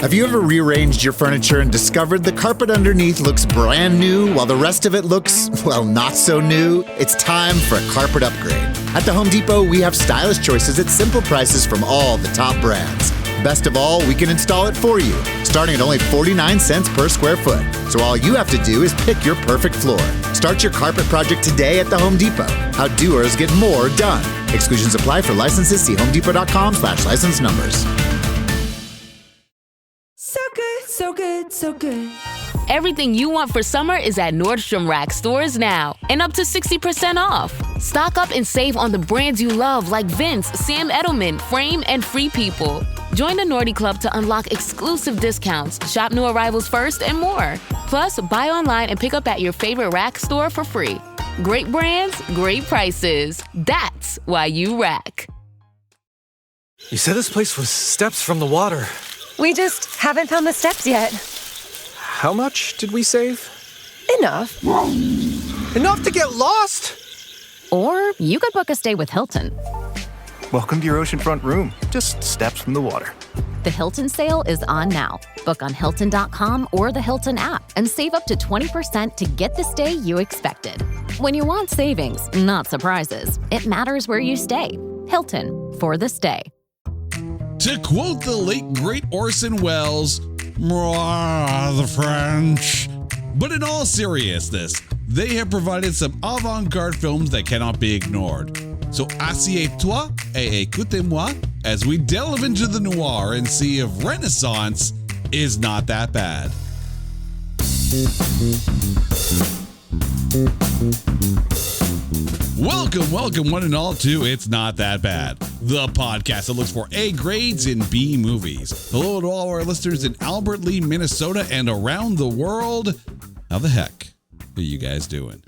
Have you ever rearranged your furniture and discovered the carpet underneath looks brand new while the rest of it looks, well, not so new? It's time for a carpet upgrade. At the Home Depot, we have stylish choices at simple prices from all the top brands. Best of all, we can install it for you, starting at only 49 cents per square foot. So all you have to do is pick your perfect floor. Start your carpet project today at the Home Depot. How doers get more done. Exclusions apply for licenses. See homedepot.com/license numbers. So good, so good, so good. Everything you want for summer is at Nordstrom Rack stores now, and up to 60% off. Stock up and save on the brands you love like Vince, Sam Edelman, Frame, and Free People. Join the Nordy Club to unlock exclusive discounts, shop new arrivals first, and more. Plus, buy online and pick up at your favorite Rack store for free. Great brands, great prices. That's why you Rack. You said this place was steps from the water. We just haven't found the steps yet. How much did we save? Enough. Enough to get lost? Or you could book a stay with Hilton. Welcome to your oceanfront room, just steps from the water. The Hilton sale is on now. Book on Hilton.com or the Hilton app and save up to 20% to get the stay you expected. When you want savings, not surprises, it matters where you stay. Hilton, for the stay. To quote the late great Orson Welles, Muaahhh, the French. But in all seriousness, they have provided some avant-garde films that cannot be ignored. So asseyez-toi et écoutez-moi as we delve into the noir and see if Renaissance is not that bad. Welcome one and all to It's Not That Bad, the podcast that looks for A grades in B movies. Hello to all our listeners in Albert Lee, Minnesota and around the world. How the heck are you guys doing?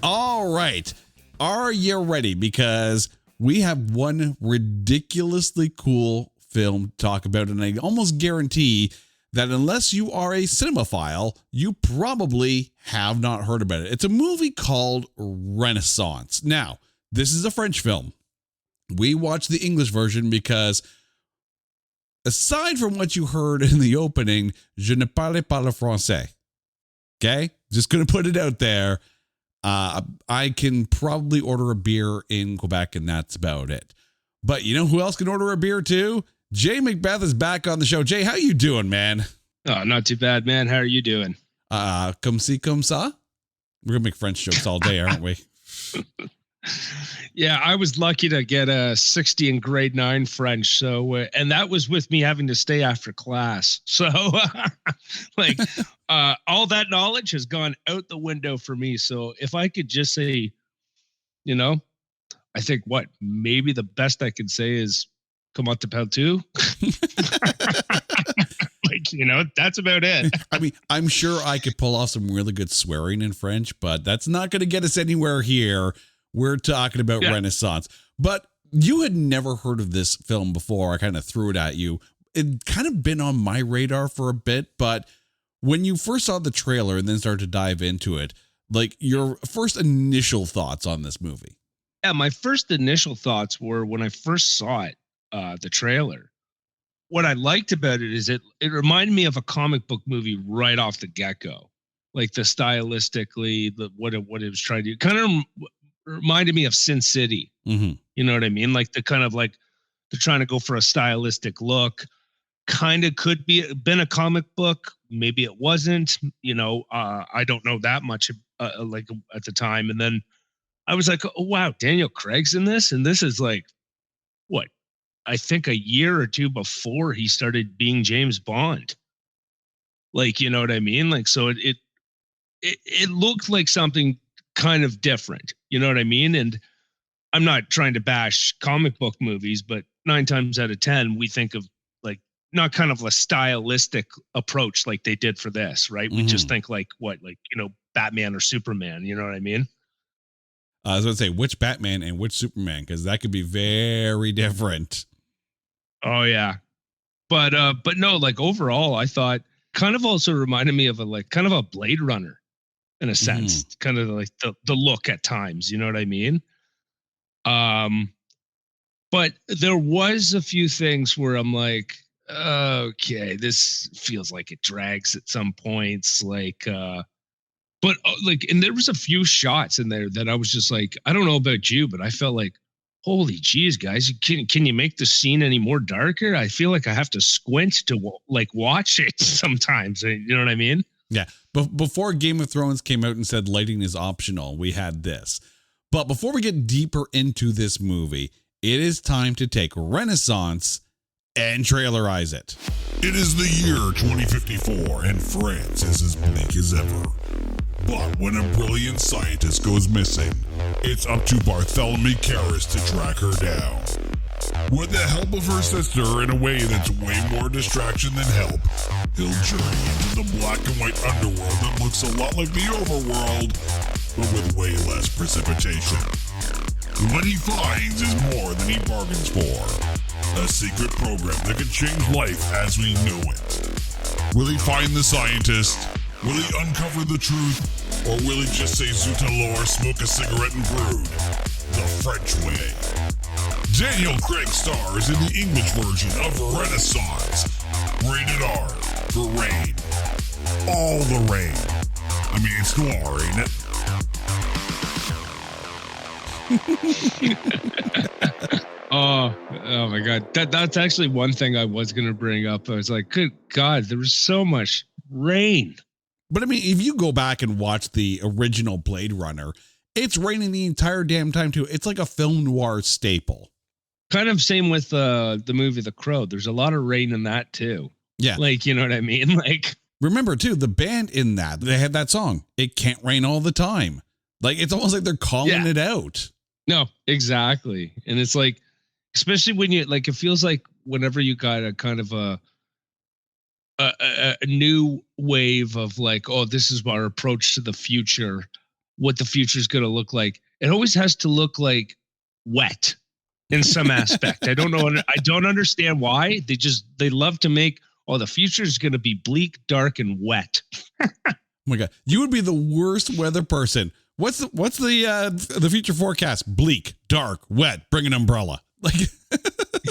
All right. Are you ready? Because we have one ridiculously cool film to talk about, and I almost guarantee that unless you are a cinemaphile, you probably have not heard about it. It's a movie called Renaissance. Now, this is a French film. We watched the English version because aside from what you heard in the opening, je ne parle pas le français. Okay? Just going to put it out there. I can probably order a beer in Quebec, and that's about it. But you know who else can order a beer too? Jay Macbeth is back on the show. Jay, how you doing, man? Oh, not too bad, man. How are you doing? Comme ci, comme ça? We're going to make French jokes all day, aren't we? Yeah, I was lucky to get a 60 in grade 9 French. So, and that was with me having to stay after class. So, all that knowledge has gone out the window for me. So if I could just say, I think maybe the best I could say is comment t'appelles tu? That's about it. I mean, I'm sure I could pull off some really good swearing in French, but that's not going to get us anywhere here. We're talking about Renaissance. But you had never heard of this film before. I kind of threw it at you. It kind of been on my radar for a bit, but when you first saw the trailer and then started to dive into it, like your first initial thoughts on this movie. Yeah, my first initial thoughts were when I first saw it, the trailer. What I liked about it is it reminded me of a comic book movie right off the get-go. Like the stylistically, what it was trying to do. Kind of reminded me of Sin City. Mm-hmm. You know what I mean? Like they're trying to go for a stylistic look. Kind of could been a comic book. Maybe it wasn't. I don't know that much like at the time. And then I was like, oh wow, Daniel Craig's in this, and this is like what I think a year or two before he started being James Bond. Like, you know what I mean? Like, so it looked like something kind of different. You know what I mean? And I'm not trying to bash comic book movies, but 9 times out of 10, we think of like not kind of a stylistic approach like they did for this, right? We just think like Batman or Superman. You know what I mean? I was going to say which Batman and which Superman, because that could be very different. Oh yeah. But no, like overall, I thought kind of also reminded me of a Blade Runner in a sense, kind of like the look at times, you know what I mean? But there was a few things where I'm like, okay, this feels like it drags at some points. But and there was a few shots in there that I was just like, I don't know about you, but I felt like, holy geez, guys, can you make the scene any more darker? I feel like I have to squint to watch it sometimes. You know what I mean? Yeah. Before Game of Thrones came out and said lighting is optional, we had this. But before we get deeper into this movie, it is time to take Renaissance and trailerize it. It is the year 2054 and France is as bleak as ever. But when a brilliant scientist goes missing, it's up to Bartholomew Karras to track her down. With the help of her sister in a way that's way more distraction than help, he'll journey into the black and white underworld that looks a lot like the overworld, but with way less precipitation. What he finds is more than he bargains for. A secret program that could change life as we know it. Will he find the scientist? Will he uncover the truth? Or will he just say zut alors, smoke a cigarette and brood? The French way. Daniel Craig stars in the English version of Renaissance. Rated R for rain. All the rain. I mean, it's noir, ain't it? Oh my God. That's actually one thing I was going to bring up. I was like, good God, there was so much rain. But I mean, if you go back and watch the original Blade Runner, it's raining the entire damn time too. It's like a film noir staple. Kind of same with the movie The Crow. There's a lot of rain in that too. Yeah. You know what I mean? Remember too, the band in that, they had that song, It Can't Rain All the Time. It's almost like they're calling it out. No, exactly. And it's especially when you it feels like whenever you got a kind of a new wave of oh, this is our approach to the future, what the future is going to look like. It always has to look like wet in some aspect. I don't know. I don't understand why they love to make, the future is going to be bleak, dark, and wet. Oh my God. You would be the worst weather person. What's the future forecast? Bleak, dark, wet, bring an umbrella.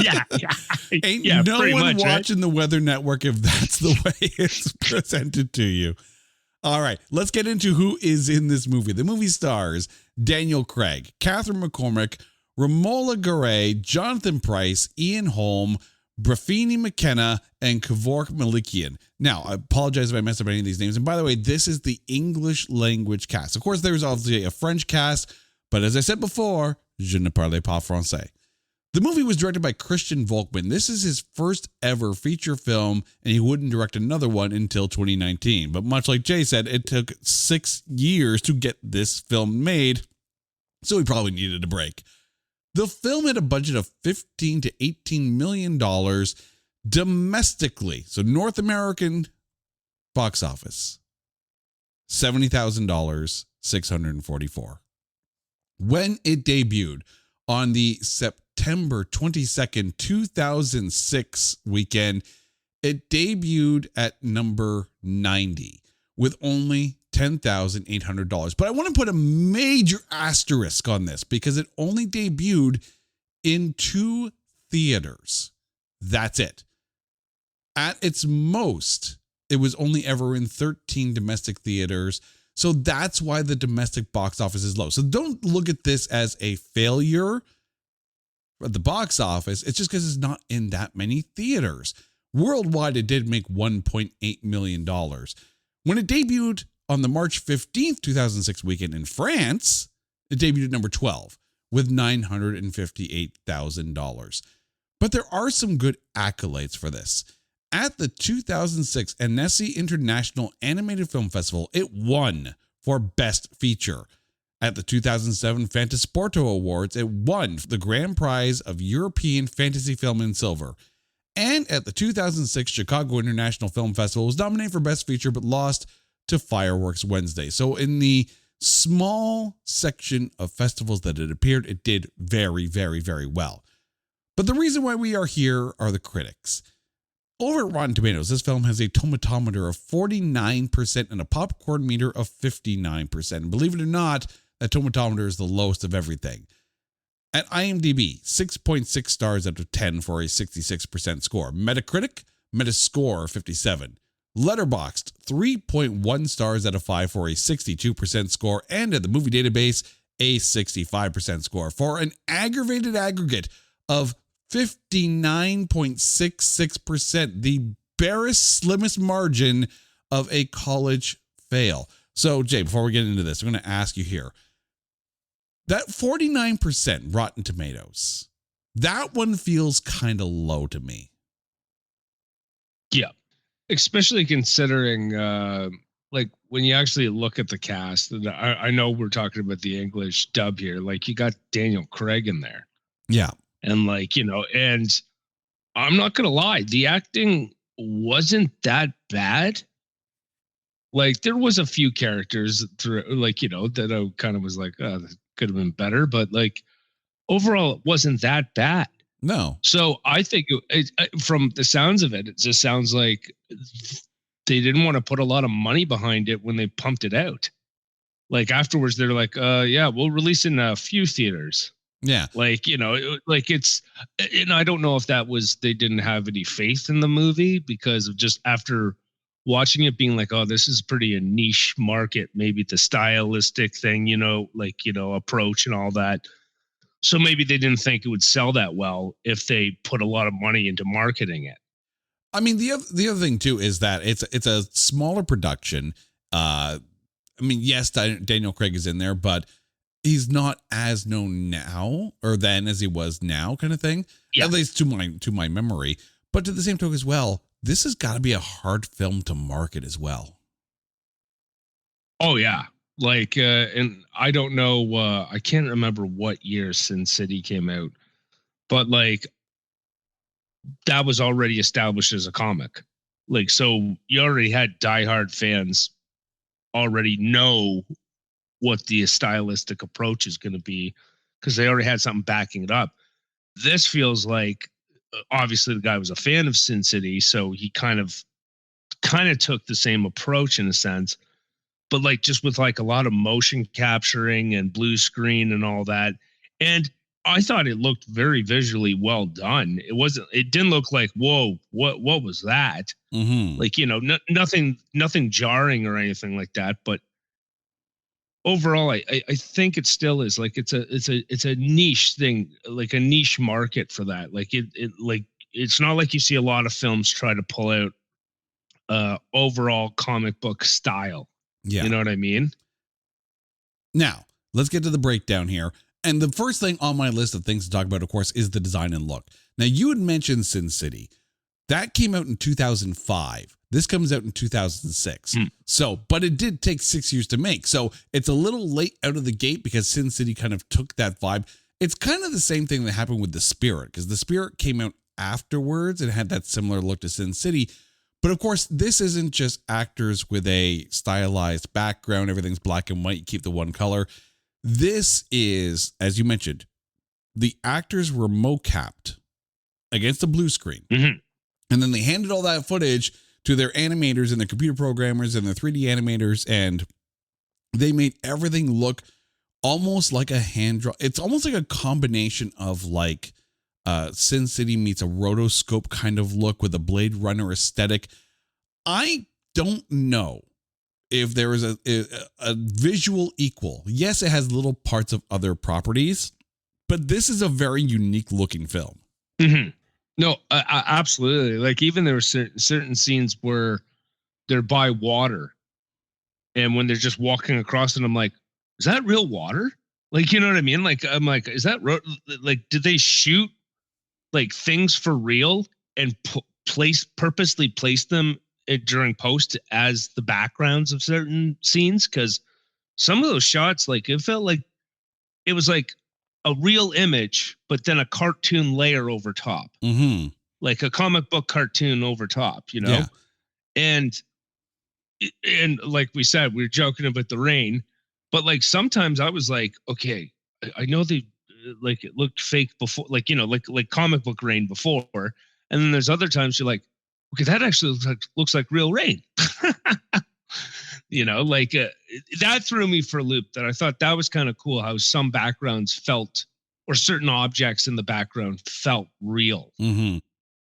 Yeah. Ain't no one watching the Weather Network if that's the way it's presented to you. All right, let's get into who is in this movie. The movie stars Daniel Craig, Catherine McCormick, Romola Garai, Jonathan Pryce, Ian Holm, Brafini McKenna, and Kevork Malikian. Now, I apologize if I messed up any of these names. And by the way, this is the English language cast. Of course, there's obviously a French cast, but as I said before, je ne parle pas français. The movie was directed by Christian Volkmann. This is his first ever feature film, and he wouldn't direct another one until 2019. But much like Jay said, it took 6 years to get this film made, so he probably needed a break. The film had a budget of $15 to $18 million domestically. So North American box office, $70,000, 644. When it debuted on the September 22nd, 2006 weekend, it debuted at number 90 with only $10,800. But I want to put a major asterisk on this because it only debuted in 2 theaters. That's it. At its most, it was only ever in 13 domestic theaters. So that's why the domestic box office is low. So don't look at this as a failure at the box office. It's just because it's not in that many theaters. Worldwide, it did make $1.8 million. When it debuted on the March 15th, 2006 weekend in France, it debuted at number 12 with $958,000. But there are some good accolades for this. At the 2006 Annecy International Animated Film Festival, it won for Best Feature. At the 2007 Fantasporto Awards, it won the grand prize of European Fantasy Film in Silver. And at the 2006 Chicago International Film Festival, it was nominated for Best Feature, but lost to Fireworks Wednesday. So in the small section of festivals that it appeared, it did very, very, very well. But the reason why we are here are the critics. Over at Rotten Tomatoes, this film has a tomatometer of 49% and a popcorn meter of 59%. And believe it or not, that tomatometer is the lowest of everything. At IMDb, 6.6 stars out of 10 for a 66% score. Metacritic, Metascore 57. Letterboxd 3.1 stars out of 5 for a 62% score, and at the movie database a 65% score for an aggravated aggregate of 59.66%, the barest slimmest margin of a college fail. So, Jay, before we get into this, I'm going to ask you here. That 49% Rotten Tomatoes, that one feels kind of low to me. Yeah. Especially considering, like, when you actually look at the cast, and I know we're talking about the English dub here, like, you got Daniel Craig in there. Yeah. And, like, you know, and I'm not going to lie, the acting wasn't that bad. Like, there was a few characters through, like, you know, that I kind of was like, oh, that could have been better. But, like, overall, it wasn't that bad. No. So I think from the sounds of it, it just sounds like they didn't want to put a lot of money behind it when they pumped it out. Like, afterwards, they're like, yeah, we'll release in a few theaters. Yeah. Like, you know, like it's, and I don't know if that was, they didn't have any faith in the movie because of just after watching it being like, oh, this is pretty a niche market, maybe the stylistic thing, you know, like, you know, approach and all that. So maybe they didn't think it would sell that well if they put a lot of money into marketing it. I mean, the other thing too is that it's a smaller production. I mean, yes, Daniel Craig is in there, but he's not as known now or then as he was now, kind of thing. Yeah. At least to my memory. But to the same token as well, this has got to be a hard film to market as well. Oh yeah. Like, and I don't know, I can't remember what year Sin City came out, but like that was already established as a comic. Like, so you already had diehard fans already know what the stylistic approach is going to be because they already had something backing it up. This feels like, obviously the guy was a fan of Sin City, so he kind of took the same approach in a sense. But like just with like a lot of motion capturing and blue screen and all that. And I thought it looked very visually well done. It didn't look like, whoa, what was that? Mm-hmm. Like, you know, nothing jarring or anything like that. But overall, I think it still is like, it's a niche thing, like a niche market for that. Like it's not like you see a lot of films try to pull out overall comic book style. Yeah. You know what I mean? Now, let's get to the breakdown here. And the first thing on my list of things to talk about, of course, is the design and look. Now, you had mentioned Sin City. That came out in 2005. This comes out in 2006. So, but it did take 6 years to make. So it's a little late out of the gate because Sin City kind of took that vibe. It's kind of the same thing that happened with The Spirit, because The Spirit came out afterwards and had that similar look to Sin City. But of course, this isn't just actors with a stylized background. Everything's black and white. You keep the one color. This is, as you mentioned, the actors were mocapped against a blue screen. Mm-hmm. And then they handed all that footage to their animators and their computer programmers and their 3D animators. And they made everything look almost like a hand draw. It's almost like a combination of like Sin City meets a rotoscope kind of look with a Blade Runner aesthetic. I don't know if there is a visual equal. Yes, it has little parts of other properties, but this is a very unique looking film. Mm-hmm. No, absolutely. Like even there were certain scenes where they're by water, and when they're just walking across it, I'm like, is that real water? Like, you know what I mean? Like, I'm like, is that like, did they shoot like things for real and purposely place them during post as the backgrounds of certain scenes? Because some of those shots, like it felt like it was like a real image, but then a cartoon layer over top, like a comic book cartoon over top, you know? Yeah. And like we said, we were joking about the rain, but like sometimes I was like, okay, I know they like it looked fake before, like, you know, like comic book rain before. And then there's other times you're like, okay, that actually looks like real rain. You know, like that threw me for a loop. That I thought that was kind of cool how some backgrounds felt, or certain objects in the background felt real. Mm-hmm.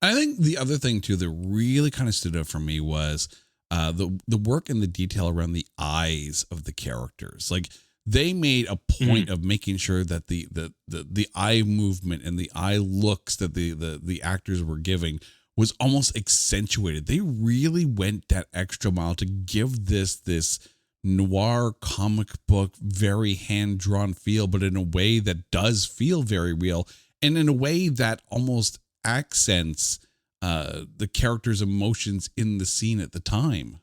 I think the other thing too that really kind of stood out for me was the work and the detail around the eyes of the characters. Like they made a point of making sure that the eye movement and the eye looks that the actors were giving was almost accentuated. They really went that extra mile to give this noir comic book, very hand-drawn feel, but in a way that does feel very real, and in a way that almost accents the character's emotions in the scene at the time.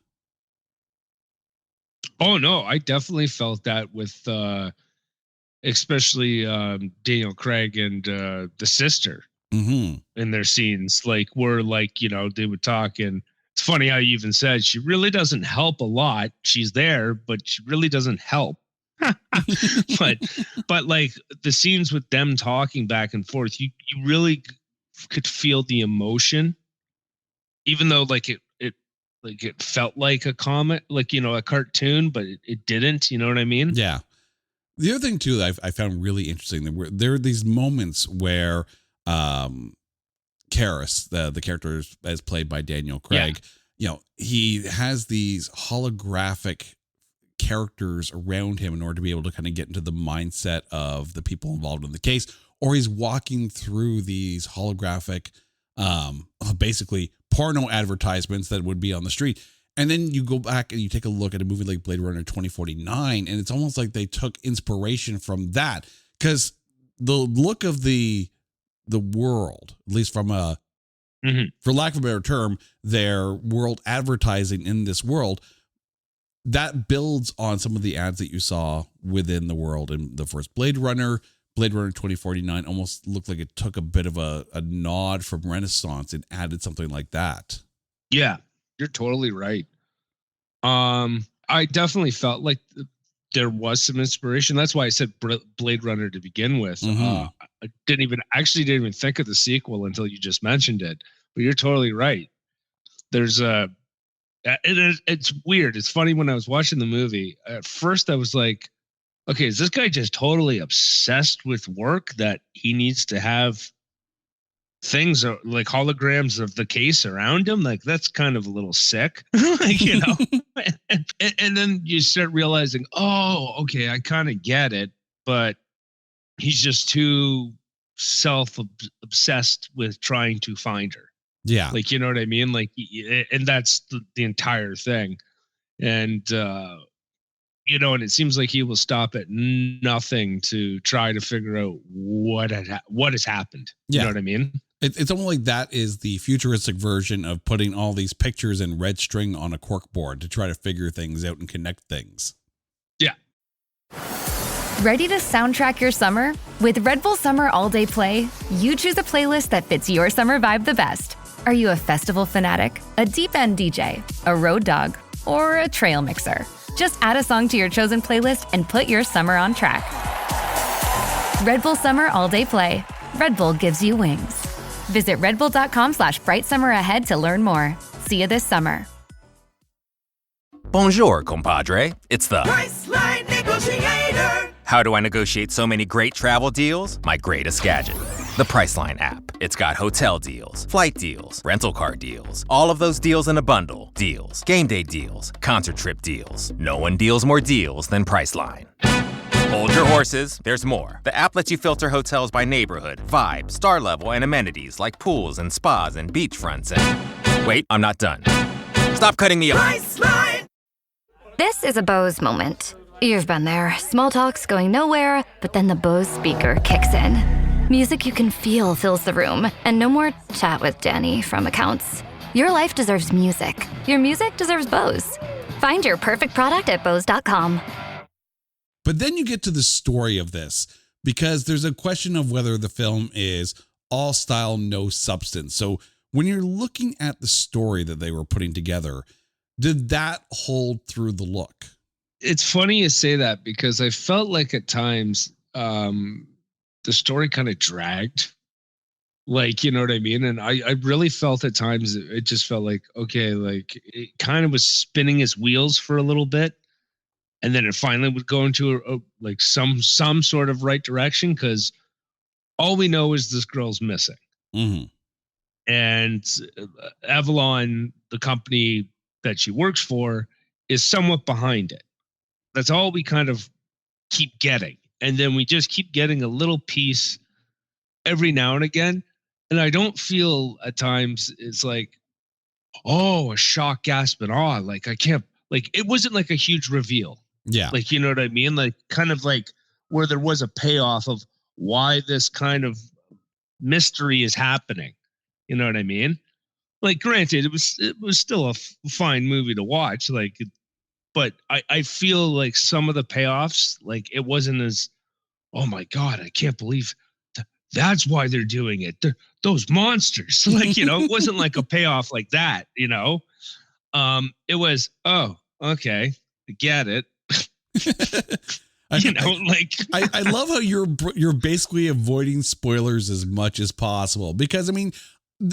Oh no, I definitely felt that with especially Daniel Craig and the sister in their scenes. Like where like, you know, they would talk, and it's funny how you even said she really doesn't help a lot. She's there, but she really doesn't help. but like the scenes with them talking back and forth, you really could feel the emotion, even though like it felt like a comic, like, you know, a cartoon, but it didn't, you know what I mean? Yeah. The other thing too that I found really interesting, there are these moments where Karras, the character as played by Daniel Craig, you know, he has these holographic characters around him in order to be able to kind of get into the mindset of the people involved in the case, or he's walking through these holographic basically porno advertisements that would be on the street. And then you go back and you take a look at a movie like Blade Runner 2049, and it's almost like they took inspiration from that, because the look of the world, at least from a, for lack of a better term, their world advertising in this world, that builds on some of the ads that you saw within the world in the first Blade Runner 2049. Almost looked like it took a bit of a nod from Renaissance and added something like that. Yeah, you're totally right. I definitely felt like there was some inspiration. That's why I said Blade Runner to begin with. I didn't even think of the sequel until you just mentioned it. But you're totally right. There's it's weird. It's funny, when I was watching the movie, at first I was like, okay, is this guy just totally obsessed with work that he needs to have things like holograms of the case around him? Like, that's kind of a little sick, like, you know? and then you start realizing, oh, okay, I kind of get it, but he's just too self-obsessed with trying to find her. Yeah. Like, you know what I mean? Like, and that's the entire thing. And, you know, and it seems like he will stop at nothing to try to figure out what has happened. You know what I mean? It's almost like that is the futuristic version of putting all these pictures in red string on a cork board to try to figure things out and connect things. Yeah. Ready to soundtrack your summer? With Red Bull Summer All Day Play, you choose a playlist that fits your summer vibe the best. Are you a festival fanatic, a deep end DJ, a road dog, or a trail mixer? Just add a song to your chosen playlist and put your summer on track. Red Bull Summer All Day Play. Red Bull gives you wings. Visit redbull.com/brightsummer ahead to learn more. See you this summer. Bonjour, compadre. It's the Priceline Negotiator. How do I negotiate so many great travel deals? My greatest gadget, the Priceline app. It's got hotel deals, flight deals, rental car deals, all of those deals in a bundle. Deals, game day deals, concert trip deals. No one deals more deals than Priceline. Hold your horses, there's more. The app lets you filter hotels by neighborhood, vibe, star level, and amenities like pools and spas and beachfronts and... Wait, I'm not done. Stop cutting me off. Priceline. This is a Bose moment. You've been there. Small talk's going nowhere, but then the Bose speaker kicks in. Music you can feel fills the room, and no more chat with Danny from accounts. Your life deserves music. Your music deserves Bose. Find your perfect product at Bose.com. But then you get to the story of this, because there's a question of whether the film is all style, no substance. So when you're looking at the story that they were putting together, did that hold through the look? It's funny you say that, because I felt like at times the story kind of dragged. Like, you know what I mean? And I really felt at times it just felt like, okay, like it kind of was spinning his wheels for a little bit. And then it finally would go into like some sort of right direction, because all we know is this girl's missing. Mm-hmm. and Avalon, the company that she works for, is somewhat behind it. That's all we kind of keep getting. And then we just keep getting a little piece every now and again. And I don't feel at times it's like, oh, a shock, gasp, and awe. Like, I can't, like, it wasn't like a huge reveal. Yeah. Like, you know what I mean? Like, kind of like where there was a payoff of why this kind of mystery is happening. You know what I mean? Like, granted, it was still a fine movie to watch. Like, but I feel like some of the payoffs, like, it wasn't as, oh my God, I can't believe that's why they're doing it. Those monsters, like, you know, it wasn't like a payoff like that, you know? It was, oh, okay, I get it. You know, like I love how you're basically avoiding spoilers as much as possible, because I mean,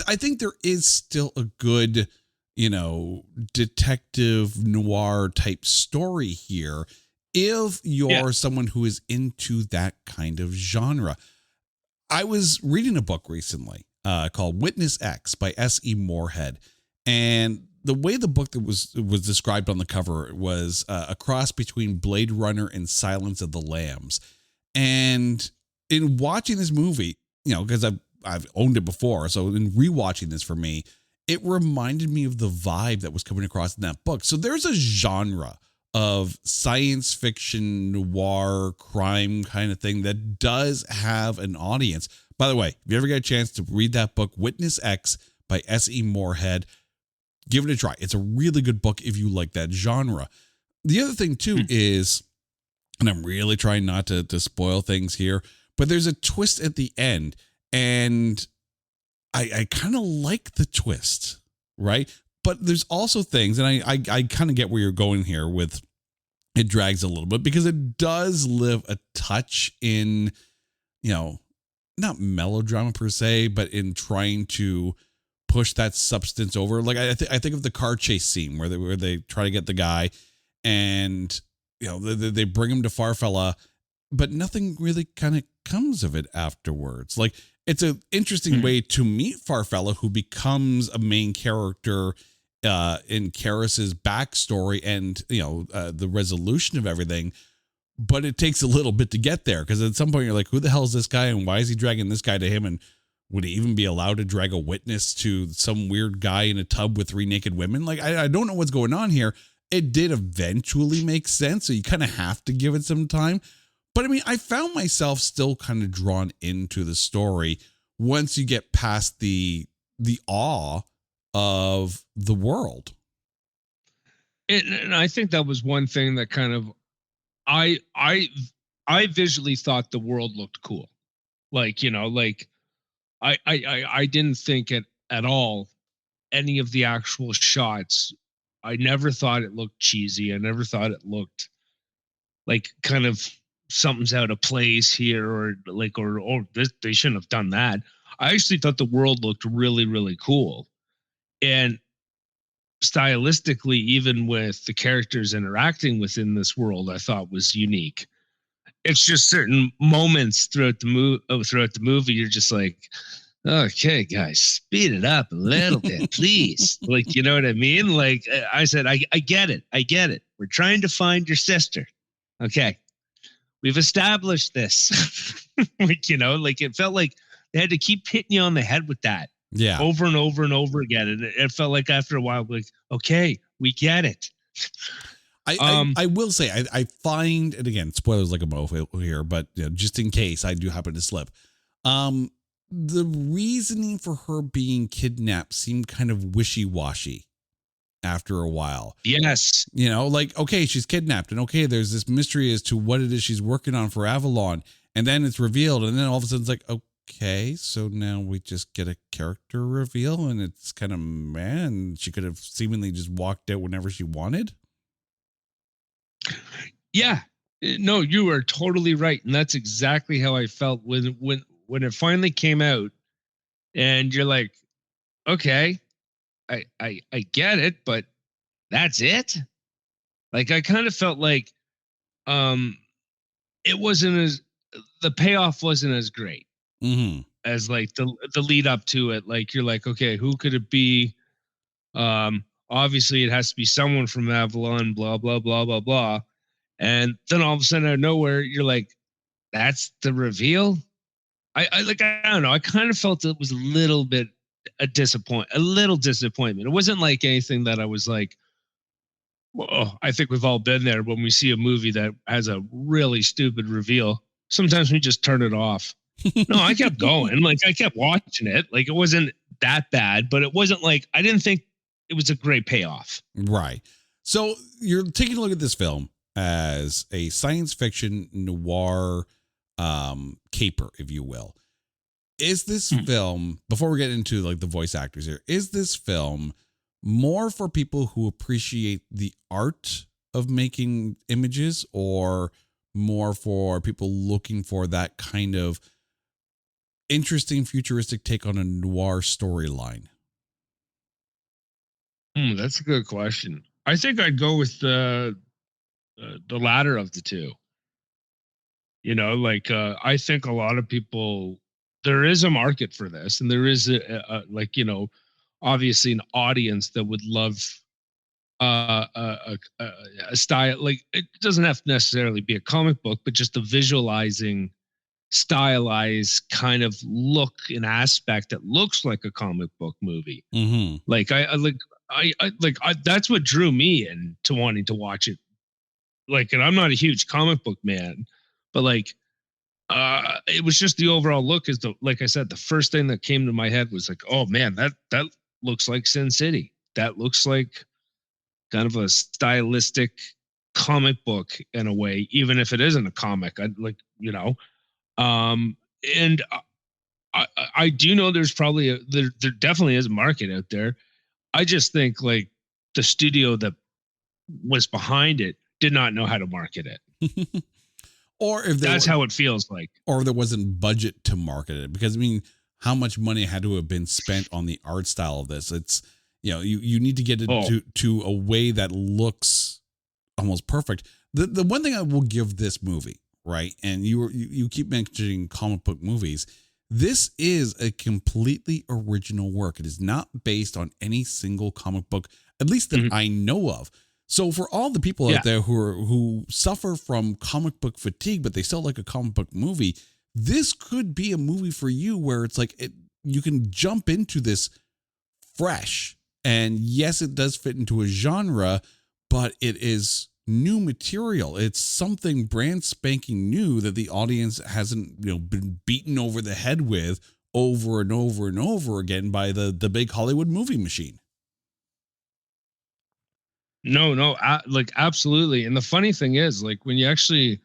I think there is still a good, you know, detective noir type story here if you're someone who is into that kind of genre. I was reading a book recently called Witness X by S.E. Moorhead, and the way the book that was described on the cover was a cross between Blade Runner and Silence of the Lambs. And in watching this movie, you know, because I've owned it before, so in rewatching this for me, it reminded me of the vibe that was coming across in that book. So there's a genre of science fiction, noir, crime kind of thing that does have an audience. By the way, if you ever get a chance to read that book, Witness X by S.E. Moorhead, give it a try. It's a really good book if you like that genre. The other thing too is, and I'm really trying not to spoil things here, but there's a twist at the end, and I kind of like the twist, right? But there's also things, and I kind of get where you're going here with it drags a little bit, because it does live a touch in, you know, not melodrama per se, but in trying to push that substance over. Like I think of the car chase scene where they try to get the guy, and you know they bring him to Farfalla, but nothing really kind of comes of it afterwards. Like, it's an interesting way to meet Farfalla, who becomes a main character in Karras's backstory and, you know, the resolution of everything. But it takes a little bit to get there, because at some point you're like, who the hell is this guy, and why is he dragging this guy to him? And would he even be allowed to drag a witness to some weird guy in a tub with 3 naked women? Like, I don't know what's going on here. It did eventually make sense, so you kind of have to give it some time. But I mean, I found myself still kind of drawn into the story once you get past the awe of the world. And I think that was one thing that kind of, I visually thought the world looked cool. Like, you know, like I didn't think it at all, any of the actual shots. I never thought it looked cheesy. I never thought it looked like kind of something's out of place here, or like, or this, they shouldn't have done that. I actually thought the world looked really, really cool. And stylistically, even with the characters interacting within this world, I thought was unique. It's just certain moments throughout the movie, you're just like, okay, guys, speed it up a little bit, please. Like, you know what I mean? Like I said, I get it. I get it. We're trying to find your sister. Okay. We've established this. Like, you know, like it felt like they had to keep hitting you on the head with that. Yeah. Over and over and over again. And it felt like after a while, like, okay, we get it. I will say, I find, and again, spoilers like a mofo here, but you know, just in case I do happen to slip, the reasoning for her being kidnapped seemed kind of wishy-washy after a while. Yes. You know, like, okay, she's kidnapped, and okay, there's this mystery as to what it is she's working on for Avalon, and then it's revealed, and then all of a sudden it's like, okay, so now we just get a character reveal, and it's kind of, man, she could have seemingly just walked out whenever she wanted. Yeah, no, you are totally right. And that's exactly how I felt when it finally came out, and you're like, okay, I get it, but that's it. Like, I kind of felt like, it wasn't as, the payoff wasn't as great. Mm-hmm. as like the lead up to it. Like you're like, okay, who could it be? Obviously it has to be someone from Avalon, blah, blah, blah, blah, blah. And then all of a sudden out of nowhere, you're like, that's the reveal. I don't know. I kind of felt it was a little disappointment. It wasn't like anything that I was like, well, I think we've all been there when we see a movie that has a really stupid reveal. Sometimes we just turn it off. No, I kept going. Like I kept watching it. Like it wasn't that bad, but it wasn't like, I didn't think it was a great payoff. Right. So you're taking a look at this film as a science fiction noir caper, if you will. Is this film, before we get into like the voice actors here, is this film more for people who appreciate the art of making images, or more for people looking for that kind of interesting futuristic take on a noir storyline? That's a good question. I think I'd go with the latter of the two. You know, like I think a lot of people, there is a market for this, and there is a like, you know, obviously an audience that would love a style. Like it doesn't have to necessarily be a comic book, but just a visualizing, stylized kind of look and aspect that looks like a comic book movie. Mm-hmm. Like I that's what drew me into wanting to watch it. Like, and I'm not a huge comic book man, but like, it was just the overall look. Is like I said, the first thing that came to my head was like, oh man, that looks like Sin City. That looks like kind of a stylistic comic book in a way, even if it isn't a comic. I like, you know, and I do know there's probably there definitely is a market out there. I just think like the studio that was behind it did not know how to market it. Or if that's how it feels like. Or there wasn't budget to market it, because I mean, how much money had to have been spent on the art style of this? It's, you know, you need to get it to a way that looks almost perfect. The one thing I will give this movie, right? And you keep mentioning comic book movies. This is a completely original work. It is not based on any single comic book, at least that I know of. So for all the people out there who suffer from comic book fatigue, but they still like a comic book movie, this could be a movie for you where it's like you can jump into this fresh. And yes, it does fit into a genre, but it is new material. It's something brand spanking new that the audience hasn't, you know, been beaten over the head with over and over and over again by the big Hollywood movie machine. No, like absolutely. And the funny thing is, like when you actually,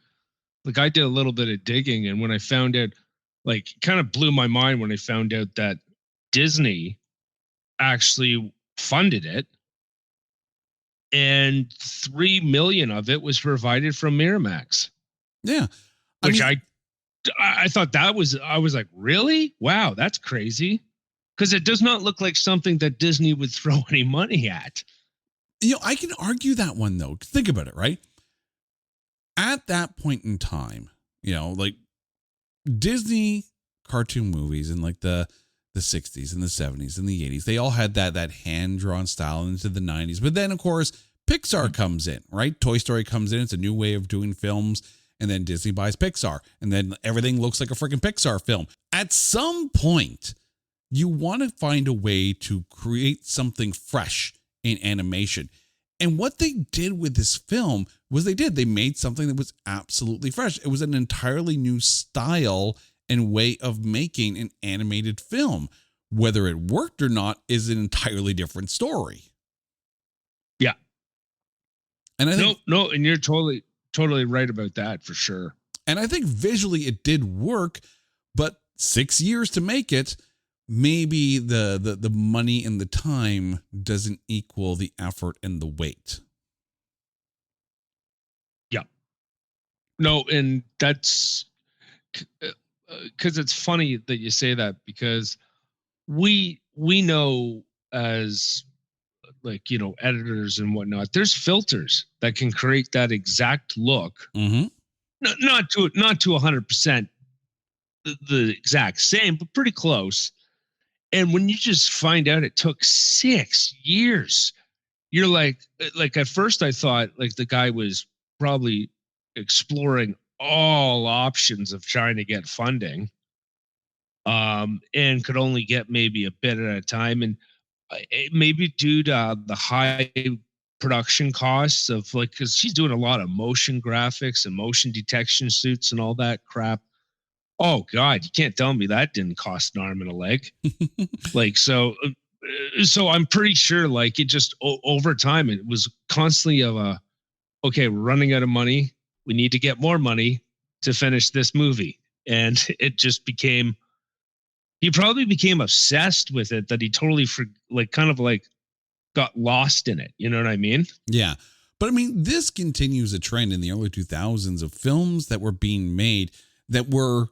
like I did a little bit of digging, and when I found out, like kind of blew my mind when I found out that Disney actually funded it, and 3 million of it was provided from Miramax. Yeah. Which I thought that was, I was like, really? Wow, that's crazy. Because it does not look like something that Disney would throw any money at. You know, I can argue that one though. Think about it, right? At that point in time, you know, like Disney cartoon movies in like the 60s and the 70s and the 80s, they all had that hand-drawn style into the 90s. But then, of course, Pixar comes in, right? Toy Story comes in. It's a new way of doing films. And then Disney buys Pixar. And then everything looks like a freaking Pixar film. At some point, you want to find a way to create something fresh in animation. And what they did with this film was they made something that was absolutely fresh. It was an entirely new style and way of making an animated film. Whether it worked or not is an entirely different story. Yeah. And I think no, and you're totally right about that for sure. And I think visually it did work, but 6 years to make it, maybe the money and the time doesn't equal the effort and the wait. Yeah. No, and that's because it's funny that you say that, because we know as like, you know, editors and whatnot, there's filters that can create that exact look. Mm-hmm. Not to 100%, the exact same, but pretty close. And when you just find out it took 6 years, you're like at first I thought like the guy was probably exploring all options of trying to get funding, and could only get maybe a bit at a time. And maybe due to the high production costs of like, because she's doing a lot of motion graphics and motion detection suits and all that crap. Oh God, you can't tell me that didn't cost an arm and a leg. Like, so I'm pretty sure like it just over time, it was constantly of a, okay, we're running out of money. We need to get more money to finish this movie. And it just became, he probably became obsessed with it that he totally got lost in it. You know what I mean? Yeah. But I mean, this continues a trend in the early 2000s of films that were being made that were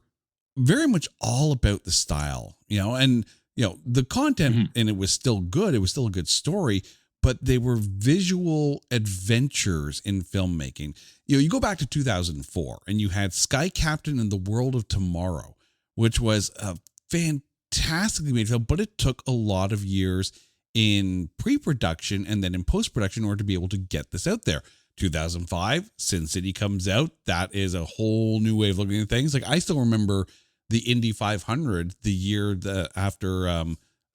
very much all about the style, and, the content and it was still good. It was still a good story, but they were visual adventures in filmmaking. You go back to 2004 and you had Sky Captain and the World of Tomorrow, which was a fantastically made film, but it took a lot of years in pre-production and then in post-production in order to be able to get this out there. 2005, Sin City comes out. That is a whole new way of looking at things. Like I still remember the Indy 500, the year after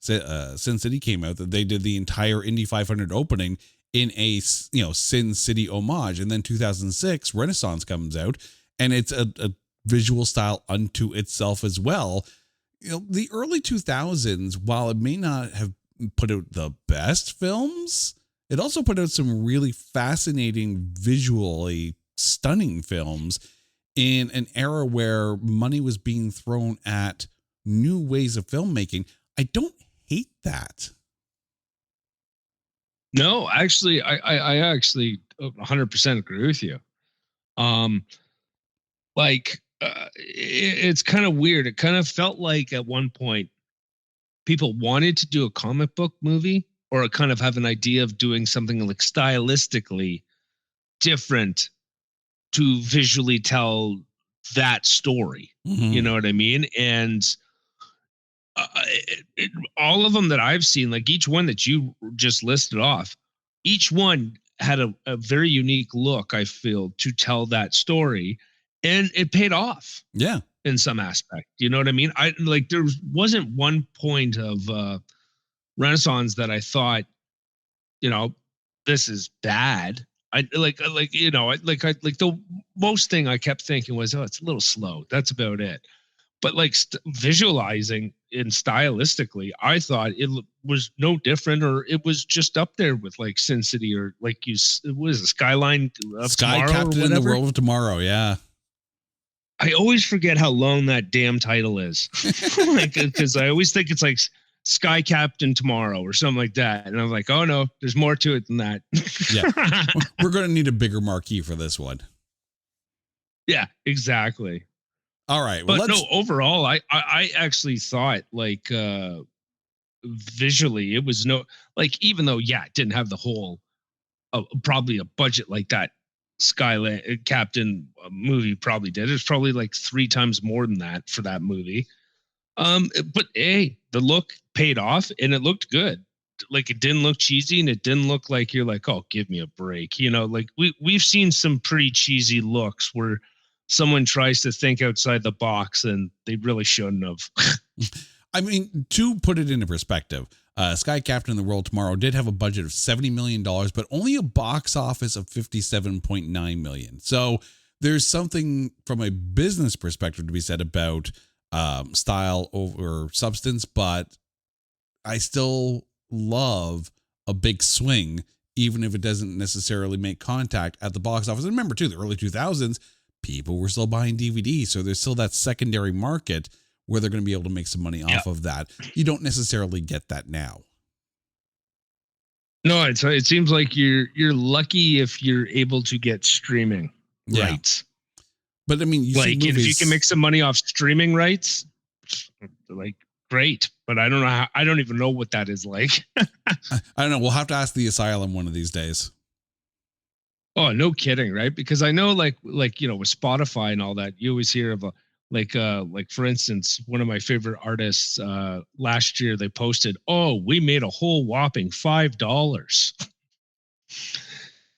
Sin City came out, that they did the entire Indy 500 opening in a Sin City homage. And then 2006, Renaissance comes out, and it's a visual style unto itself as well. The early 2000s, while it may not have put out the best films, it also put out some really fascinating, visually stunning films in an era where money was being thrown at new ways of filmmaking. I don't hate that. No, actually, I actually 100% agree with you. It's kind of weird. It kind of felt like at one point people wanted to do a comic book movie or kind of have an idea of doing something like stylistically different to visually tell that story. Mm-hmm. You know what I mean? And all of them that I've seen, like each one that you just listed off, each one had a very unique look, I feel, to tell that story. And it paid off. Yeah. In some aspect. You know what I mean? There wasn't one point of Renaissance that I thought, this is bad. The most thing I kept thinking was, oh, it's a little slow. That's about it. But visualizing and stylistically, I thought it was no different, or it was just up there with like Sin City, or like it was a Skyline of Sky Tomorrow, Captain in the World of Tomorrow. Yeah. I always forget how long that damn title is. Because I always think it's like Sky Captain Tomorrow or something like that. And I'm like, oh no, there's more to it than that. Yeah. We're going to need a bigger marquee for this one. Yeah, exactly. All right. Well, but no, overall, I actually thought visually it was even though, it didn't have the whole, probably a budget like that Skyland Captain movie probably did. It's probably like 3 times more than that for that movie. But hey, the look paid off and it looked good. Like it didn't look cheesy and it didn't look like you're like, oh, give me a break. We've seen some pretty cheesy looks where someone tries to think outside the box and they really shouldn't have. I mean, to put it into perspective, Sky Captain and the World Tomorrow did have a budget of $70 million, but only a box office of $57.9 million. So there's something from a business perspective to be said about style over substance, but I still love a big swing, even if it doesn't necessarily make contact at the box office. And remember, too, the early 2000s, people were still buying DVDs, so there's still that secondary market where they're going to be able to make some money off of that. You don't necessarily get that now. No, it seems like you're lucky if you're able to get streaming rights. But I mean, if you can make some money off streaming rights, great. But I don't know I don't even know what that is like. I don't know. We'll have to ask the Asylum one of these days. Oh, no kidding, right? Because I know with Spotify and all that, you always hear of Like for instance, one of my favorite artists last year, they posted, "Oh, we made a whole whopping $5."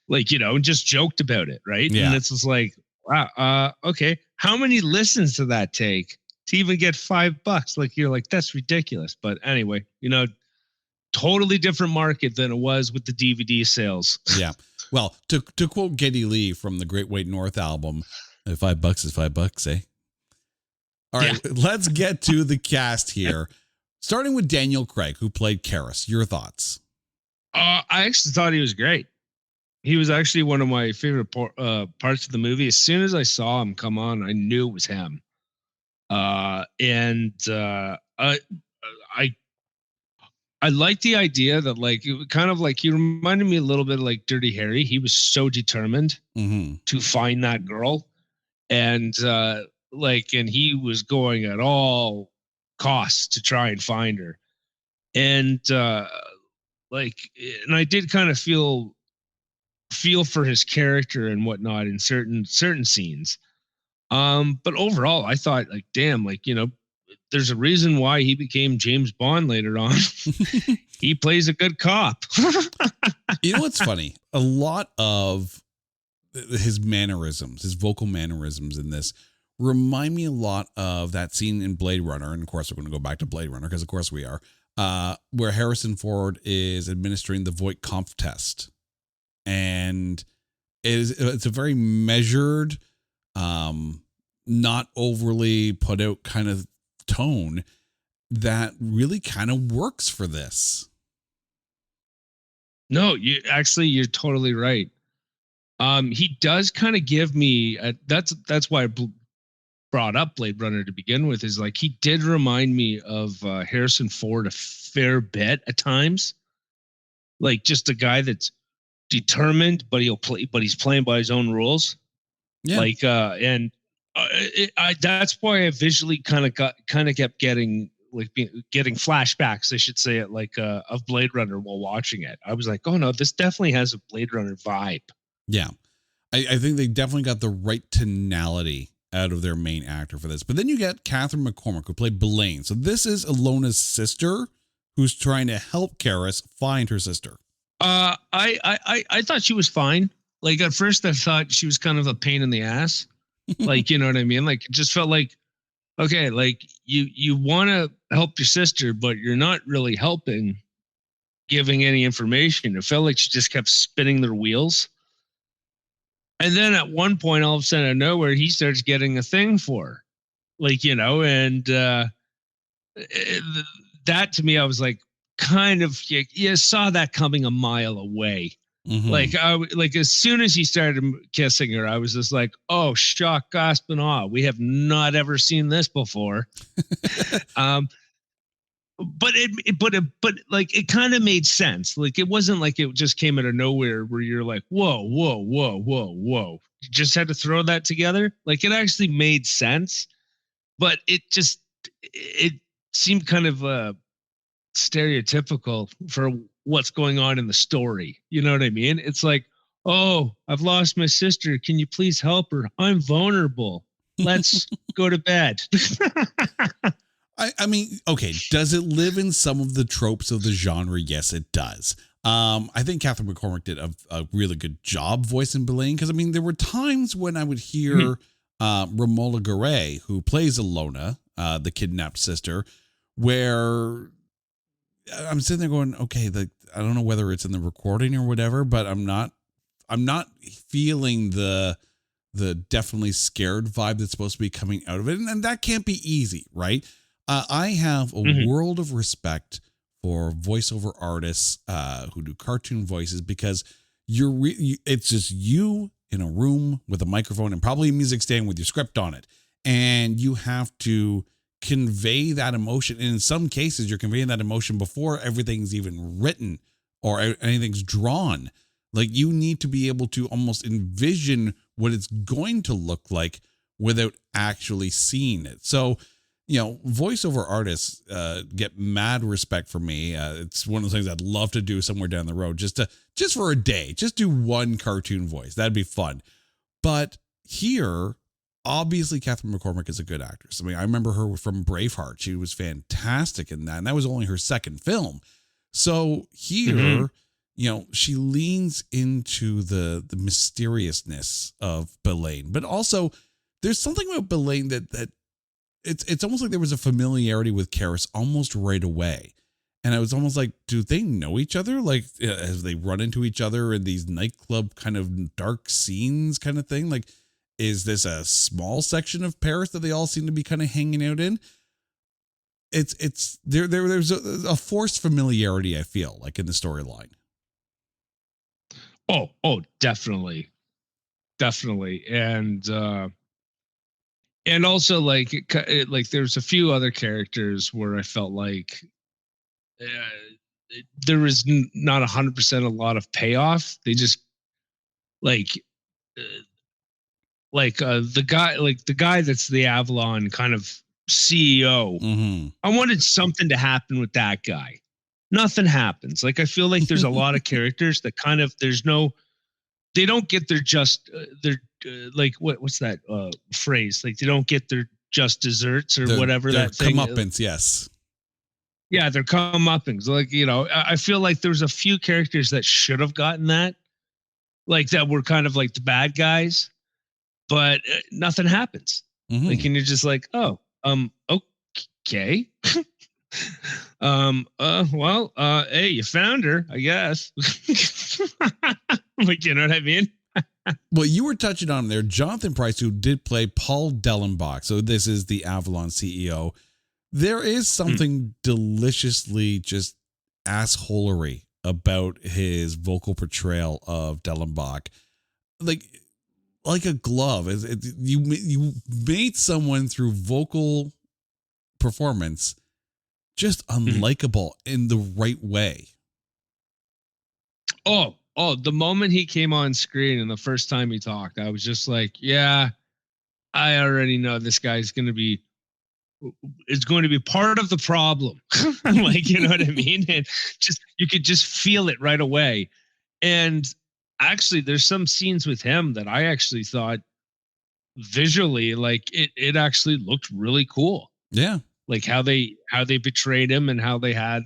Like, and just joked about it, right? Yeah. And it's just like, wow, okay. How many listens to that take to even get $5? Like, you're like, that's ridiculous. But anyway, totally different market than it was with the DVD sales. Yeah. Well, to quote Geddy Lee from the Great White North album, $5 is $5, eh? All right, let's get to the cast here. Starting with Daniel Craig, who played Karras. Your thoughts? I actually thought he was great. He was actually one of my favorite parts of the movie. As soon as I saw him come on, I knew it was him. I like the idea that, like, it kind of like, he reminded me a little bit of like Dirty Harry. He was so determined to find that girl, and he was going at all costs to try and find her. And I did kind of feel for his character and whatnot in certain scenes. But overall, I thought, like, damn, like, there's a reason why he became James Bond later on. He plays a good cop. You know what's funny? A lot of his mannerisms, his vocal mannerisms in this remind me a lot of that scene in Blade Runner. And of course, we're going to go back to Blade Runner because of course we are, where Harrison Ford is administering the Voight Kampff test. And it's a very measured, not overly put out kind of tone that really kind of works for this. No, you're totally right. He does kind of give me that's why I brought up Blade Runner to begin with, is like, he did remind me of Harrison Ford a fair bit at times. Like, just a guy that's determined, but he's playing by his own rules. Yeah. Like, that's why I visually kind of kept getting flashbacks, I should say it, like, of Blade Runner while watching it. I was like, oh no, this definitely has a Blade Runner vibe. Yeah. I think they definitely got the right tonality out of their main actor for this. But then you get Catherine McCormick, who played Belaine. So this is Alona's sister who's trying to help Karras find her sister. I thought she was fine. Like, at first I thought she was kind of a pain in the ass. Like, you know what I mean? Like, it just felt like, okay, like, you want to help your sister, but you're not really giving any information. It felt like she just kept spinning their wheels. And then at one point, all of a sudden, out of nowhere, he starts getting a thing for her. Like, and that to me, I was like, kind of, you saw that coming a mile away. Mm-hmm. Like as soon as he started kissing her, I was just like, oh, shock, gasp, and awe. We have not ever seen this before. But it kind of made sense. Like, it wasn't like it just came out of nowhere where you're like, whoa. You just had to throw that together. Like, it actually made sense, but it seemed kind of stereotypical for what's going on in the story. You know what I mean? It's like, oh, I've lost my sister. Can you please help her? I'm vulnerable. Let's go to bed. I mean, okay, does it live in some of the tropes of the genre? Yes, it does. I think Catherine McCormick did a really good job voicing Belaine, because, I mean, there were times when I would hear Romola Garai, who plays Alona, the kidnapped sister, where I'm sitting there going, okay, I don't know whether it's in the recording or whatever, but I'm not feeling the definitely scared vibe that's supposed to be coming out of it. And that can't be easy, right? I have a world of respect for voiceover artists who do cartoon voices, because it's just you in a room with a microphone and probably a music stand with your script on it. And you have to convey that emotion. And in some cases, you're conveying that emotion before everything's even written or anything's drawn. Like, you need to be able to almost envision what it's going to look like without actually seeing it. So, voiceover artists get mad respect from me. It's one of the things I'd love to do somewhere down the road, just for a day, just do one cartoon voice. That'd be fun. But here, obviously Catherine McCormick is a good actress. I mean, I remember her from Braveheart. She was fantastic in that. And that was only her second film. So here, you know, she leans into the mysteriousness of Belaine, but also there's something about Belaine that it's almost like there was a familiarity with Karis almost right away. And I was almost like, do they know each other? Like, as they run into each other in these nightclub kind of dark scenes kind of thing? Like, is this a small section of Paris that they all seem to be kind of hanging out in? There's a forced familiarity, I feel like, in the storyline. Oh, definitely. And also like there's a few other characters where I felt like there was not 100% a lot of payoff. They just the guy that's the Avalon kind of CEO. I wanted something to happen with that guy. Nothing happens. Like, I feel like there's a lot of characters that kind of they don't get their what's that phrase? Like, they don't get their just desserts or whatever that thing. Comeuppance, yes. Yeah, they're comeuppance. Like, you know, I feel like there's a few characters that should have gotten that, like, that were kind of like the bad guys, but nothing happens. Like, and you're just like, oh, okay. Hey, you found her, I guess. Like, you know what I mean? Well, you were touching on there, Jonathan Pryce, who did play Paul Dellenbach. So this is the Avalon CEO. There is something deliciously just assholery about his vocal portrayal of Dellenbach. Like a glove. You made someone through vocal performance just unlikable in the right way. Oh, the moment he came on screen and the first time he talked, I was just like, yeah, I already know this guy's going to be part of the problem. Like, you know what I mean? And you could just feel it right away. And actually, there's some scenes with him that I actually thought visually, like, it actually looked really cool. Yeah. Like how they betrayed him and how they had,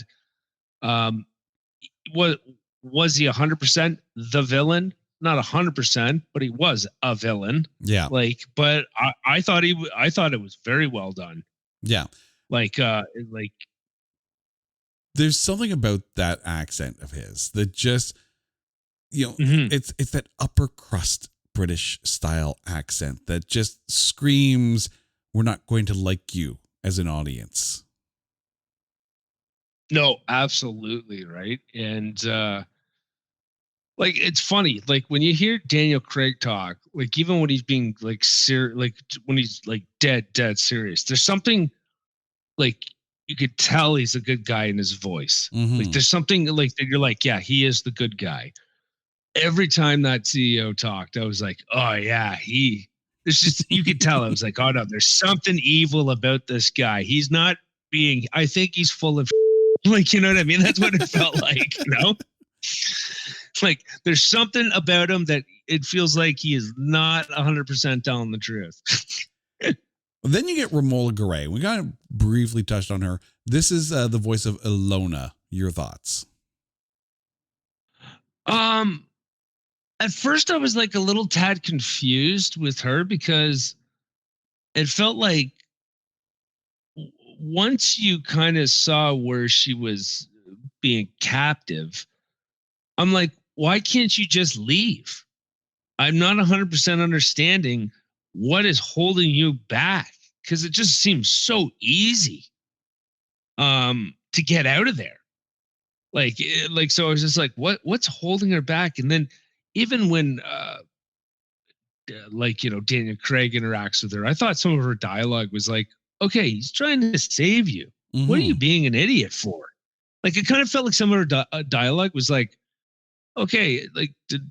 was he 100% the villain? Not 100%, but he was a villain. Yeah. Like, but I thought it was very well done. Yeah. Like there's something about that accent of his that just, you know, it's that upper crust British style accent that just screams, we're not going to like you as an audience. No, absolutely. Right. And, like, it's funny, like, when you hear Daniel Craig talk, like, even when he's being like like when he's like dead serious, there's something like you could tell he's a good guy in his voice. Like, there's something like that. You're like, yeah, he is the good guy. Every time that CEO talked, I was like, oh yeah, there's just, you could tell. I was like, oh no, there's something evil about this guy. He's not being, I think he's full of like, you know what I mean? That's what it felt like, you know? Like, there's something about him that it feels like he is not 100% telling the truth. Then you get Romola Garai. We kind of briefly touched on her. This is the voice of Ilona. Your thoughts? At first I was like a little tad confused with her because it felt like once you kind of saw where she was being captive, I'm like, why can't you just leave? I'm not 100% understanding what is holding you back, because it just seems so easy to get out of there. So I was just like, what's holding her back? And then even when Daniel Craig interacts with her, I thought some of her dialogue was like, okay, he's trying to save you. What are you being an idiot for? Like, it kind of felt like some of her dialogue was like, okay, like, did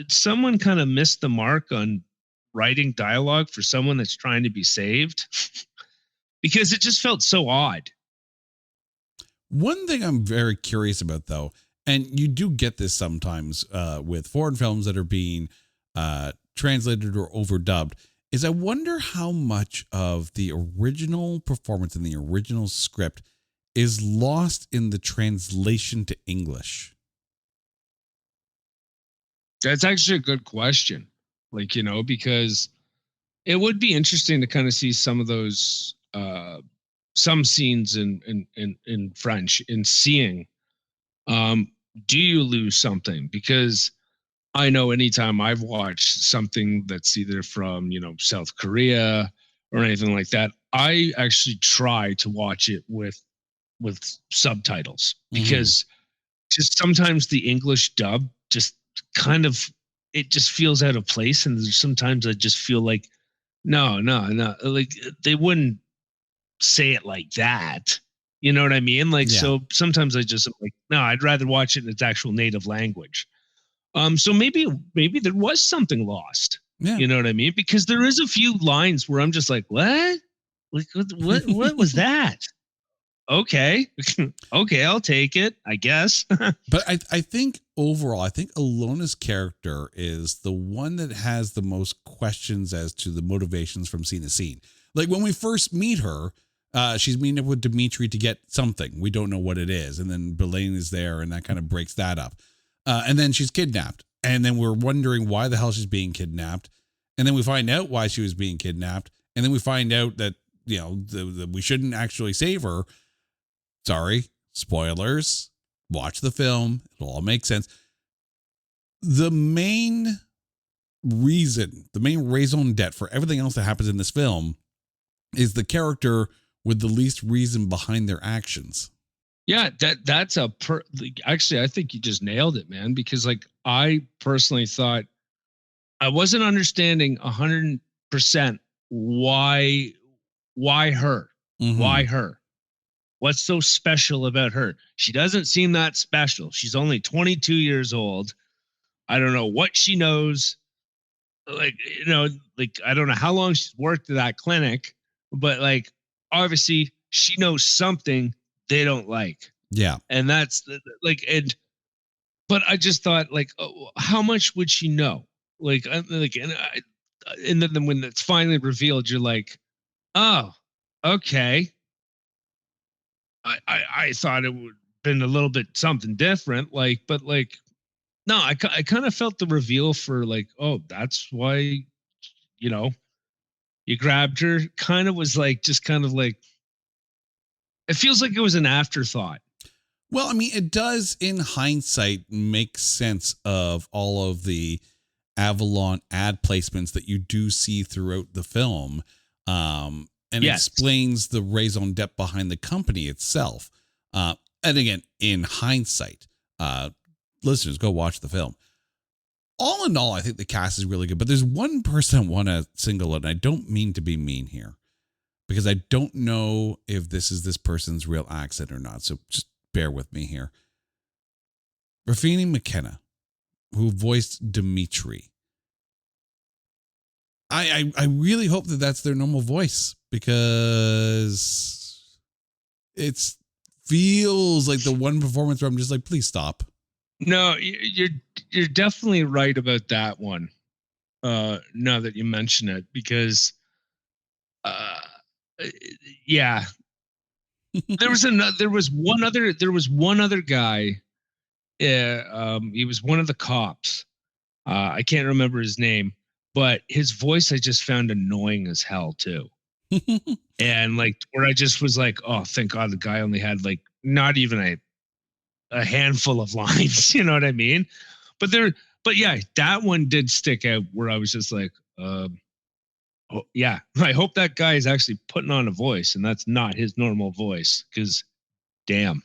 someone kind of miss the mark on writing dialogue for someone that's trying to be saved? Because it just felt so odd. One thing I'm very curious about, though, and you do get this sometimes with foreign films that are being translated or overdubbed, is I wonder how much of the original performance in the original script is lost in the translation to English. That's actually a good question. Like, because it would be interesting to kind of see some of those some scenes in French and seeing do you lose something? Because I know anytime I've watched something that's either from, South Korea or anything like that, I actually try to watch it with subtitles because just sometimes the English dub just kind of, it just feels out of place. And sometimes I just feel like, no, like they wouldn't say it like that. You know what I mean? Like, so sometimes I just like, no, I'd rather watch it in its actual native language. So maybe there was something lost. Yeah. You know what I mean? Because there is a few lines where I'm just like, what? Like, what was that? Okay. Okay, I'll take it, I guess. But I think overall, I think Alona's character is the one that has the most questions as to the motivations from scene to scene. Like when we first meet her, she's meeting up with Dimitri to get something. We don't know what it is. And then Belaine is there and that kind of breaks that up. And then she's kidnapped. And then we're wondering why the hell she's being kidnapped. And then we find out why she was being kidnapped. And then we find out that, we shouldn't actually save her. Sorry, spoilers. Watch the film. It'll all make sense. The main reason, the main raison d'etre for everything else that happens in this film is the with the least reason behind their actions. Yeah, that's actually, I think you just nailed it, man, because like I personally thought I wasn't understanding 100% why her? Mm-hmm. Why her? What's so special about her? She doesn't seem that special. She's only 22 years old. I don't know what she knows. Like, I don't know how long she's worked at that clinic, but like, obviously she knows something they don't like. Yeah. And that's but I just thought like, oh, how much would she know? Like, and then when it's finally revealed, you're like, oh, okay. I thought it would have been a little bit something different, but no, I kind of felt the reveal for like, oh, that's why, you grabbed her. Kind of was like, just kind of like, it feels like it was an afterthought. Well, I mean, it does in hindsight make sense of all of the Avalon ad placements that you do see throughout the film. And yes. Explains the raison d'etre behind the company itself. And again, in hindsight, listeners, go watch the film. All in all, I think the cast is really good, but there's one person I want to single out, and I don't mean to be mean here because I don't know if this is this person's real accent or not. So just bear with me here. Rafini McKenna, who voiced Dimitri. I really hope that that's their normal voice because it feels like the one performance where I'm just like, please stop. No, you're definitely right about that one. Now that you mention it, because yeah, there was one other guy. He was one of the cops. I can't remember his name, but his voice I just found annoying as hell too. And like where I just was like, oh, thank God the guy only had like not even a handful of lines, you know what I mean? But yeah, that one did stick out where I was just like, oh, yeah, I hope that guy is actually putting on a voice and that's not his normal voice because damn.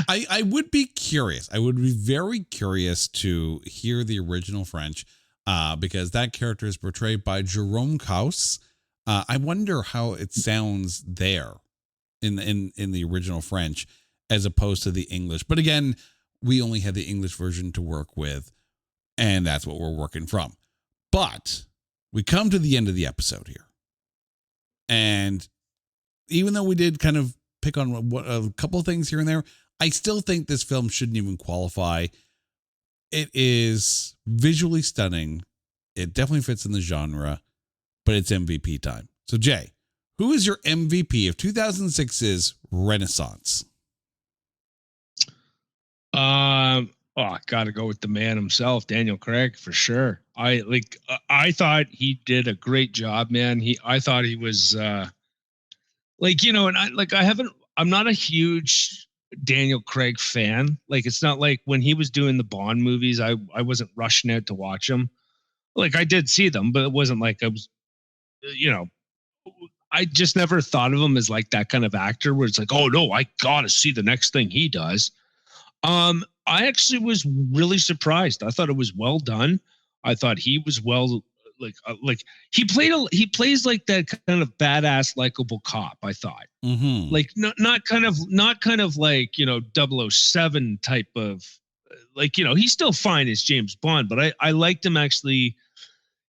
I would be curious. I would be very curious to hear the original French because that character is portrayed by Jerome Caus. I wonder how it sounds there in the original French as opposed to the English. But again, we only had the English version to work with, and that's what we're working from. But we come to the end of the episode here. And even though we did kind of pick on a couple of things here and there, I still think this film shouldn't even qualify. It is visually stunning. It definitely fits in the genre. but it's MVP time. So, Jay, who is your MVP of 2006's Renaissance? I got to go with the man himself, Daniel Craig, for sure. I thought he did a great job, man. I thought he was I'm not a huge Daniel Craig fan. Like, it's not like when he was doing the Bond movies, I wasn't rushing out to watch them. Like, I did see them, but it wasn't like I was, I just never thought of him as like that kind of actor where it's like, oh no, I gotta see the next thing he does. I actually was really surprised. I thought it was well done. I thought he was he plays like that kind of badass, likable cop. I thought, like not kind of like 007 type of he's still fine as James Bond, but I liked him actually.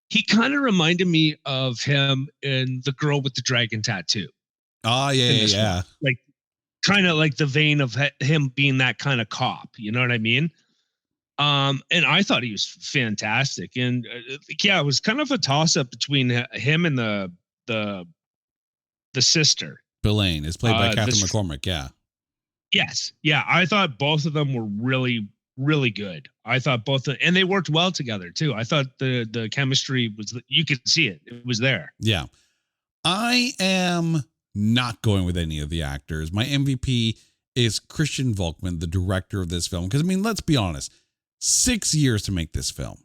He kind of reminded me of him in The Girl with the Dragon Tattoo. Oh yeah. One. Like, kind of like the vein of him being that kind of cop. You know what I mean? And I thought he was fantastic. And it was kind of a toss up between him and the sister. Belaine is played by Catherine McCormick. Yeah. Yes. Yeah. I thought both of them were really, really good. I thought and they worked well together too. I thought the chemistry you could see it. It was there. Yeah. I am not going with any of the actors. My MVP is Christian Volkmann, the director of this film. Because, I mean, let's be honest, 6 years to make this film.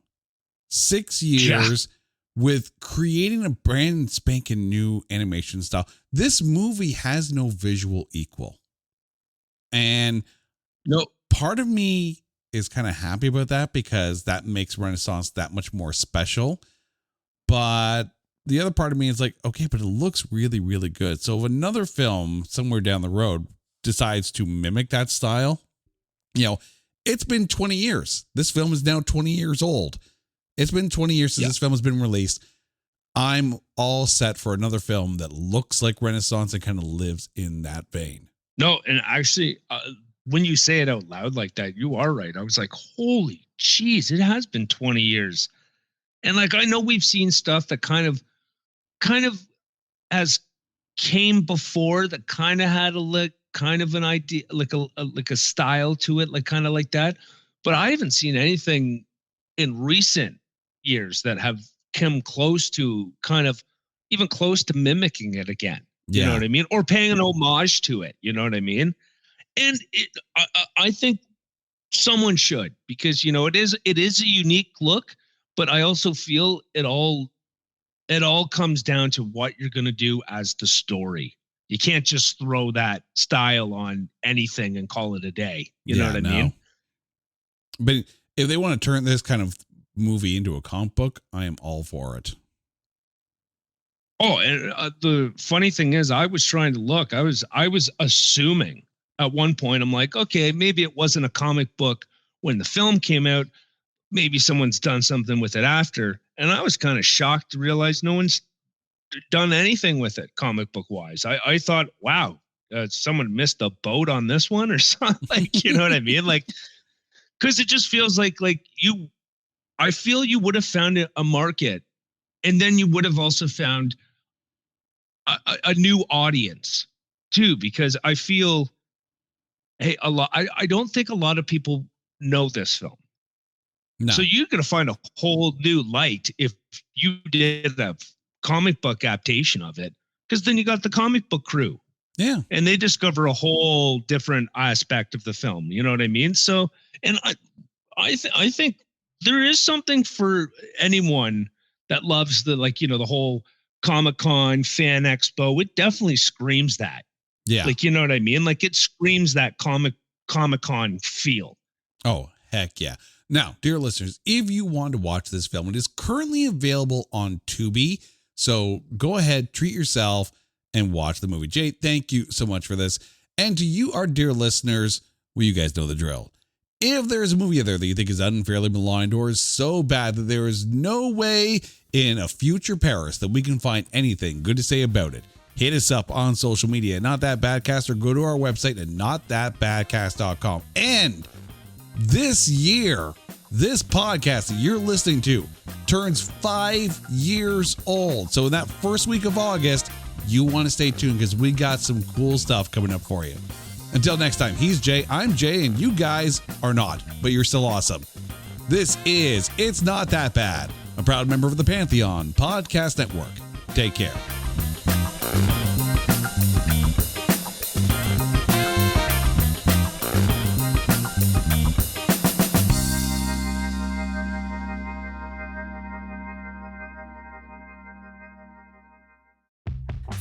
6 years with creating a brand spanking new animation style. This movie has no visual equal. And part of me is kind of happy about that because that makes Renaissance that much more special. But the other part of me is like, okay, but it looks really, really good. So if another film somewhere down the road decides to mimic that style, it's been 20 years. This film is now 20 years old. It's been 20 years since this film has been released. I'm all set for another film that looks like Renaissance and kind of lives in that vein. No, and actually, when you say it out loud like that, you are right. I was like, holy jeez, it has been 20 years. And like, I know we've seen stuff that kind of has came before that kind of had a look, kind of an idea, like a style to it, like kind of like that. But I haven't seen anything in recent years that have come close to even close to mimicking it again. You know what I mean? Or paying an homage to it. You know what I mean? And I think someone should, because it is a unique look, but I also feel it all comes down to what you're going to do as the story. You can't just throw that style on anything and call it a day. You know what I mean? But if they want to turn this kind of movie into a comic book, I am all for it. Oh, and the funny thing is, I was trying to look. I was assuming at one point, I'm like, okay, maybe it wasn't a comic book when the film came out. Maybe someone's done something with it after. And I was kind of shocked to realize no one's done anything with it comic book wise. I thought, wow, someone missed a boat on this one or something. Like, you know what I mean? Like, because it just feels like I feel you would have found a market, and then you would have also found a new audience too, because I feel, I don't think a lot of people know this film. No. So you're going to find a whole new light if you did a comic book adaptation of it, because then you got the comic book crew. Yeah. And they discover a whole different aspect of the film. You know what I mean? So, and I think there is something for anyone that loves the whole Comic-Con fan expo. It definitely screams that. Yeah. Like, you know what I mean? Like, it screams that Comic-Con feel. Oh, heck yeah. Now, dear listeners, if you want to watch this film, it is currently available on Tubi. So go ahead, treat yourself, and watch the movie. Jay, thank you so much for this. And to you, our dear listeners, well, you guys know the drill. If there is a movie out there that you think is unfairly maligned or is so bad that there is no way in a future Paris that we can find anything good to say about it, hit us up on social media at NotThatBadcast, or go to our website at NotThatBadcast.com. And this year, this podcast that you're listening to turns 5 years old. So in that first week of August, you want to stay tuned because we got some cool stuff coming up for you. Until next time, he's Jay, I'm Jay, and you guys are not, but you're still awesome. This is It's Not That Bad, a proud member of the Pantheon Podcast Network. Take care.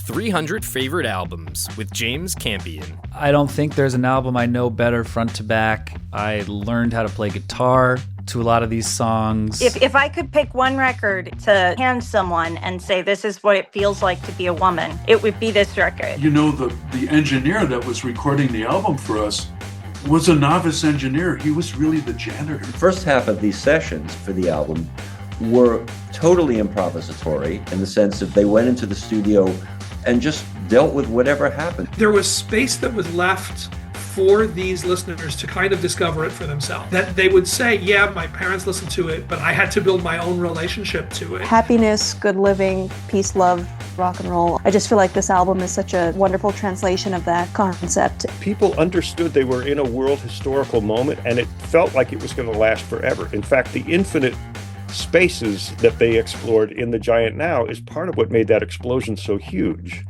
"300 Favorite Albums" with James Campion. I don't think there's an album I know better front to back. I learned how to play guitar to a lot of these songs. If I could pick one record to hand someone and say this is what it feels like to be a woman, it would be this record. You know, the engineer that was recording the album for us was a novice engineer. He was really the janitor. First half of these sessions for the album were totally improvisatory in the sense that they went into the studio and just dealt with whatever happened. There was space that was left for these listeners to kind of discover it for themselves. That they would say, yeah, my parents listened to it, but I had to build my own relationship to it. Happiness, good living, peace, love, rock and roll. I just feel like this album is such a wonderful translation of that concept. People understood they were in a world historical moment, and it felt like it was going to last forever. In fact, the infinite spaces that they explored in The Giant Now is part of what made that explosion so huge.